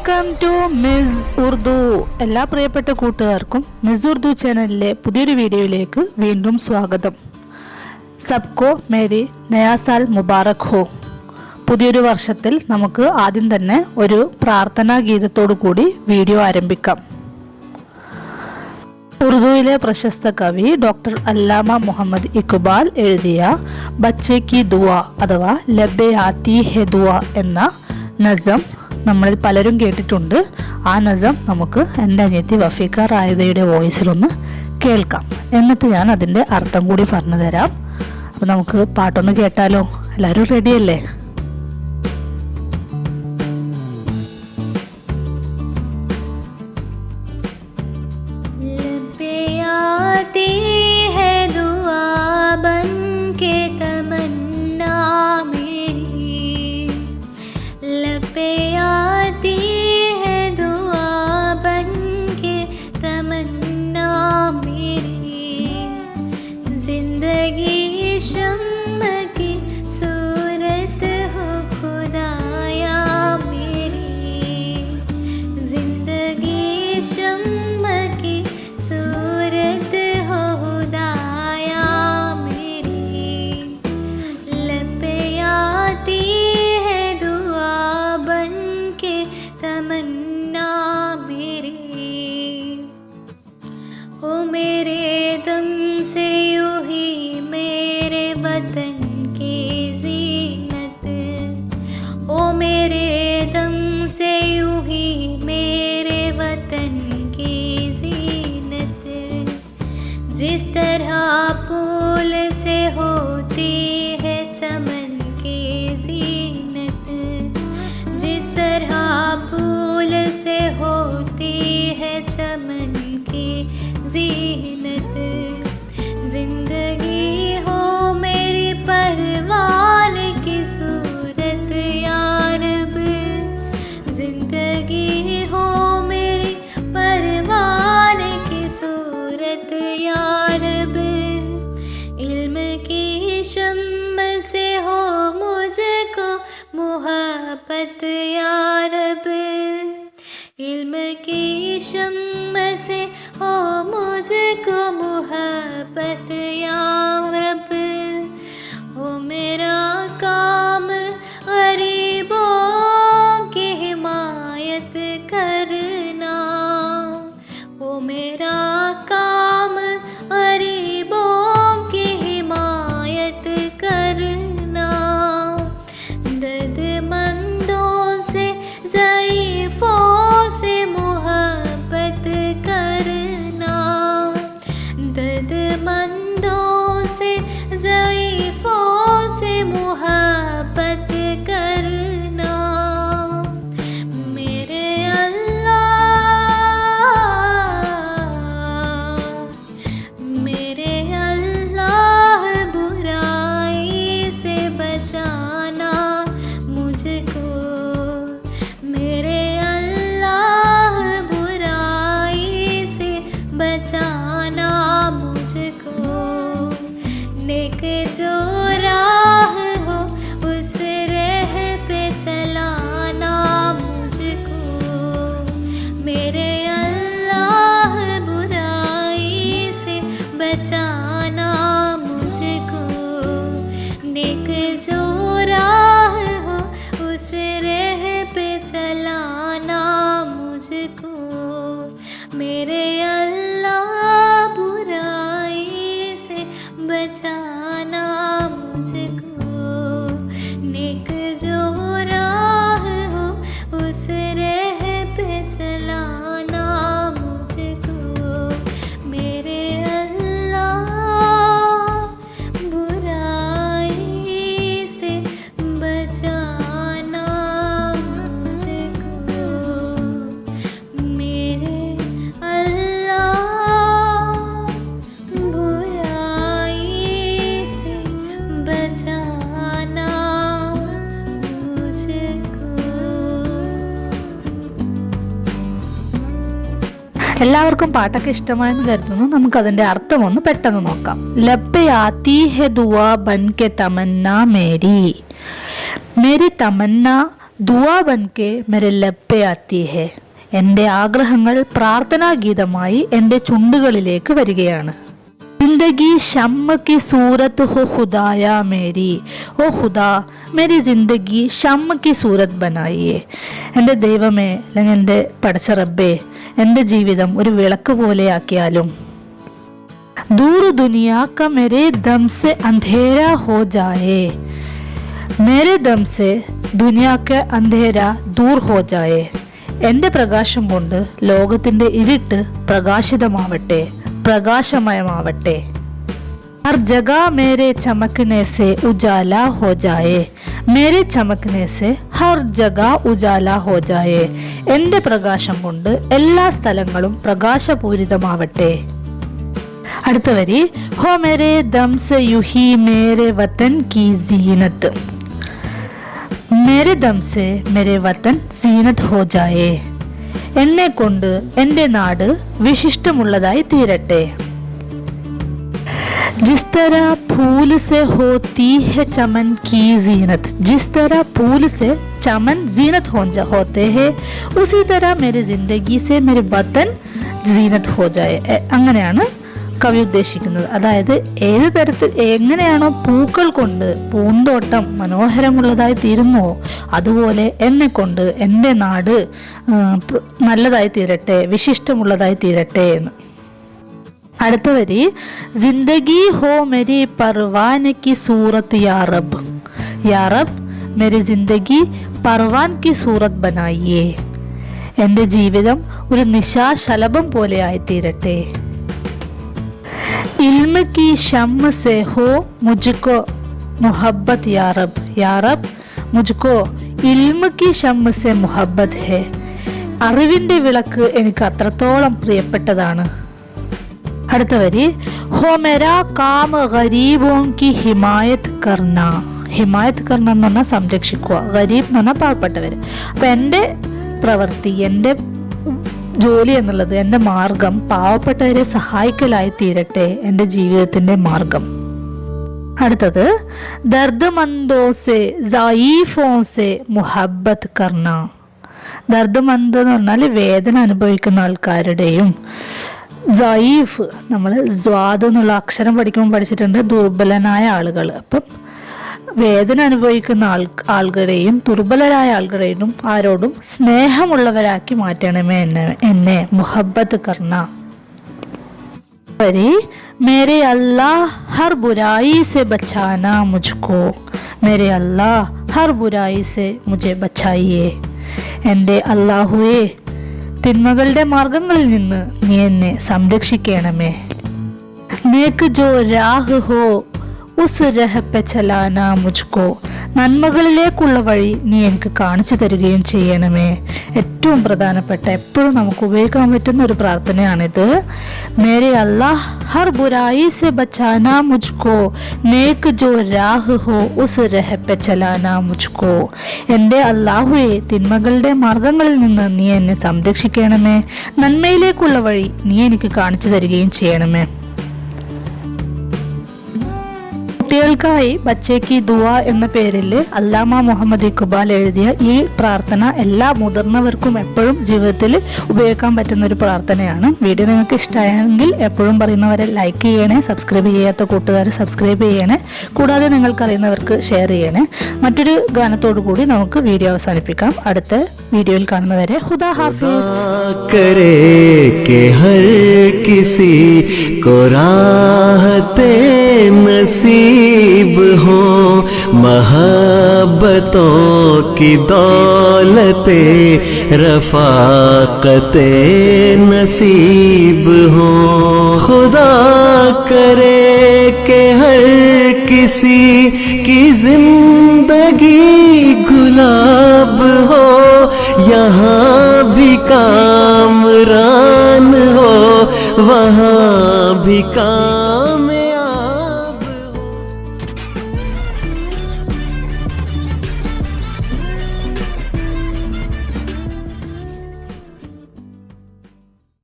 Welcome to miss Urdu. എല്ലാ പ്രിയപ്പെട്ട കൂട്ടുകാർക്കും മിസ് ഉർദു ചാനലിലെ പുതിയൊരു വീഡിയോയിലേക്ക് വീണ്ടും സ്വാഗതം. സബ്കോ മേരി നയാ സാൽ മുബാറക് ഹോ. പുതിയൊരു വർഷത്തിൽ നമുക്ക് ആദ്യം തന്നെ ഒരു പ്രാർത്ഥനാ ഗീതത്തോടു കൂടി വീഡിയോ ആരംഭിക്കാം. ഉറുദുവിലെ പ്രശസ്ത കവി ഡോക്ടർ അല്ലാമ മുഹമ്മദ് ഇഖ്ബാൽ എഴുതിയ ബച്ചെ കി ദുആ അഥവാ ലബ്ബെ ആത്തി ഹെ ദുആ എന്ന നസം നമ്മളിൽ പലരും കേട്ടിട്ടുണ്ട്. ആ നസം നമുക്ക് എൻ്റെ അനിയത്തി വഫീഖ റായിദയുടെ വോയിസിലൊന്ന് കേൾക്കാം. എന്നിട്ട് ഞാൻ അതിൻ്റെ അർത്ഥം കൂടി പറഞ്ഞു തരാം. അപ്പോൾ നമുക്ക് പാട്ടൊന്ന് കേട്ടാലോ? എല്ലാവരും റെഡിയല്ലേ? मेरे दम से यूं ही मेरे वतन की ज़ीनत, ओ मेरे दम से यूं ही मेरे वतन की ज़ीनत, जिस तरह फूल से होती है चमन की ज़ीनत, जिस तरह फूल से होती है चमन की ज़ीनत, जिंदगी हो मेरी परवान की सूरत या रब, जिंदगी हो मेरी परवान की सूरत या रब, इल्म की शम्म से हो मुझको मुहब्बत या रब, इल्म की शम्म से हो मुझको मुहब्बत या रब, हो मेरा काम गरीबों की हिमायत करना, हो मेरा काम गरीबों की हिमायत करना, दर्दमंदों से ज़ईफ़ों से मुहब्बत करना, दर्दमंदों से ज़ईफ़ों से मुहब्बत करना, मेरे अल्लाह बुराई से बचाना मुझको, मेरे अल्लाह बुराई से बचाना मुझको, नेक जो राह हो उस राह पे चलाना मुझको, मेरे अल्लाह बुराई से बचाना मुझको, नेक जो राह हो उस राह पे चलाना मुझको, मेरे अल्लाह बुराई से बचाना मुझको, नेक जो राह हो उस राह पे चलाना मुझको, मेरे अल्लाह बुराई से बचाना मुझको, मेरे अल्लाह बुराई से बचाना मुझको. എല്ലാവർക്കും പാട്ടൊക്കെ ഇഷ്ടമായെന്ന് കരുതുന്നു. നമുക്കതിൻ്റെ അർത്ഥം ഒന്ന് പെട്ടെന്ന് നോക്കാം. ലബ്ബെ ആത്തി ഹെ ദുആ ബൻ കെ തമന്ന മേരി. मेरी तमन्ना ദുആ ബൻകെ മേരെ ലബ്ബെ ആത്തി ഹെ. എൻ്റെ ആഗ്രഹങ്ങൾ പ്രാർത്ഥനാഗീതമായി എൻ്റെ ചുണ്ടുകളിലേക്ക് വരികയാണ്. जिंदगी शम्म की सूरत हो खुदाया मेरी, ओ खुदा मेरी जिंदगी शम्म की सूरत बनाइए. എൻ്റെ ദൈവമേ, അല്ലെങ്കിൽ എൻ്റെ പടച്ച റബ്ബേ, എൻ്റെ ജീവിതം ഒരു വിളക്ക് പോലെയാക്കിയാലും. दूर दुनिया का मेरे दम से अंधेरा हो जाए, मेरे दम से दुनिया का अंधेरा दूर हो जाए. എൻ്റെ പ്രകാശം കൊണ്ട് ലോകത്തിൻ്റെ ഇരുട്ട് പ്രകാശിതമാവട്ടെ, പ്രകാശമയമാവട്ടെ. हर जगह मेरे चमकने से उजाला हो जाए, मेरे चमकने से हर जगह उजाला हो जाए. എൻ്റെ പ്രകാശം കൊണ്ട് എല്ലാ സ്ഥലങ്ങളും പ്രകാശപൂരിതമാവട്ടെ. അടുത്ത വരി, ഹോ മേരെ ദം സെ യുഹി മേരെ വതൻ കി സീനത്ത്, മേരെ ദം സെ മേരെ വതൻ സീനത്ത് ഹോ ജായേ. എന്നെ കൊണ്ട് എൻ്റെ നാട് വിശിഷ്ടമുള്ളതായി തീരട്ടെ. जिस तरह फूल से होती है चमन की जीनत, जिस तरह फूल से चमन जीनत होते हैं, उसी तरह मेरी जिंदगी से मेरे वतन जीनत हो जाए. അങ്ങനെയാണ് കവി ഉദ്ദേശിക്കുന്നത്. അതായത് ഏത് തരത്തിൽ എങ്ങനെയാണോ പൂക്കൾ കൊണ്ട് പൂന്തോട്ടം മനോഹരമുള്ളതായി തീരുന്നുവോ അതുപോലെ എന്നെ കൊണ്ട് എൻ്റെ നാട് നല്ലതായി തീരട്ടെ, വിശിഷ്ടമുള്ളതായി തീരട്ടെ എന്ന്. അടുത്ത വരി, ജിന്ദഗി ഹോ മേരി പർവാൻ കി സൂറത്ത് യാ റബ്ബ്, യാ റബ്ബ് മേരി ജിന്ദഗി പർവാൻ കി സൂറത്ത് ബനായിയേ. എൻ്റെ ജീവിതം ഒരു നിശാശലഭം പോലെ ആയിത്തീരട്ടെ. ഇൽമ കി ഷമ്മ സെ ഹോ മുജ്കോ മുഹബ്ബത്ത് യാ റബ്ബ്, യാ റബ്ബ് മുജ്കോ ഇൽമ കി ഷമ്മ സെ മുഹബ്ബത്ത് ഹെ. അറിവിൻ്റെ വിളക്ക് എനിക്ക് അത്രത്തോളം പ്രിയപ്പെട്ടതാണ്. അടുത്ത വരി, ഹോ മേരാ കാം ഗരീബോം കി ഹിമായത് കർണ, ഹിമായത് കർണ എന്ന് പറഞ്ഞാൽ സംരക്ഷിക്കുക, ഗരീബ് എന്ന് പറഞ്ഞാൽ പാവപ്പെട്ടവർ. അപ്പം എൻ്റെ പ്രവൃത്തി, എൻ്റെ ജോലി എന്നുള്ളത്, എൻ്റെ മാർഗം പാവപ്പെട്ടവരെ സഹായിക്കലായി തീരട്ടെ, എൻ്റെ ജീവിതത്തിൻ്റെ മാർഗം. അടുത്തത്, ദർദ് മന്ദോ സെ സഈഫോ സെ മുഹബ്ബത്ത് കർണ. ദർദ് മന്ദ് എന്ന് പറഞ്ഞാൽ വേദന അനുഭവിക്കുന്ന ആൾക്കാരുടെയും, സഈഫ് നമ്മൾ സ്വാദ് എന്നുള്ള അക്ഷരം പഠിക്കുമ്പോൾ പഠിച്ചിട്ടുണ്ട്, ദുർബലനായ ആളുകൾ. അപ്പം വേദന അനുഭവിക്കുന്ന ആളുകളെയും ദുർബലരായ ആളുകളെയും ആരോടും സ്നേഹമുള്ളവരാക്കി മാറ്റണമേ എന്നെ മുഹബ്ബത്ത് കർണ. വരി, മേരെ അല്ലാഹ് ഹർ ബുരായി സെ ബച്ചാന മുജ്കോ, മേരെ അല്ലാഹ് ഹർ ബുരായി സെ മുझे ബച്ചായിയേ. എൻ്റെ അല്ലാഹുവേ, തിന്മകളുടെ മാർഗങ്ങളിൽ നിന്ന് നീ എന്നെ സംരക്ഷിക്കണമേ. നേക്ക് ജോ രാഹ് ഹോ ഉസ് രഹ് പെ ചലാന മുജ്കോ, നന്മകളിലേക്കുള്ള വഴി നീ എനിക്ക് കാണിച്ചു തരികയും ചെയ്യണമേ. ഏറ്റവും പ്രധാനപ്പെട്ട, എപ്പോഴും നമുക്ക് ഉപയോഗിക്കാൻ പറ്റുന്ന ഒരു പ്രാർത്ഥനയാണിത്. മേരെ അല്ലാഹ് ഹർ ബുരായി സെ ബച്ചാന മുജ്കോ, നേക്ക് ജോ രാഹ് ഹോ ഉസ് രഹ് പെ ചലാന മുജ്കോ. എൻ്റെ അല്ലാഹുവേ, തിന്മകളുടെ മാർഗങ്ങളിൽ നിന്ന് നീ എന്നെ സംരക്ഷിക്കണമേ, നന്മയിലേക്കുള്ള വഴി നീ എനിക്ക് കാണിച്ചു തരികയും ചെയ്യണമേ. കുട്ടികൾക്കായി ബച്ചേക്ക് ദുആ എന്ന പേരിൽ അല്ലാമ മുഹമ്മദ് ഇഖ്ബാൽ എഴുതിയ ഈ പ്രാർത്ഥന എല്ലാ മുതിർന്നവർക്കും എപ്പോഴും ജീവിതത്തിൽ ഉപയോഗിക്കാൻ പറ്റുന്ന ഒരു പ്രാർത്ഥനയാണ്. വീഡിയോ നിങ്ങൾക്ക് ഇഷ്ടമായെങ്കിൽ എപ്പോഴും പറയുന്നവരെ ലൈക്ക് ചെയ്യണേ, സബ്സ്ക്രൈബ് ചെയ്യാത്ത കൂട്ടുകാർ സബ്സ്ക്രൈബ് ചെയ്യണേ, കൂടാതെ നിങ്ങൾക്കറിയുന്നവർക്ക് ഷെയർ ചെയ്യണേ. മറ്റൊരു ഗാനത്തോടു കൂടി നമുക്ക് വീഡിയോ അവസാനിപ്പിക്കാം. അടുത്ത വീഡിയോയിൽ കാണുന്നവരെ ഖുദാ ഹാഫിസ്. करे के हर किसी को राहते नसीब हो, महब्बतों की दौलते रफाकते नसीब हो. खुदा करे के हर किसी की जिंदगी गुलाब हो, यहाँ भी कामरान हो, वहाँ भी काम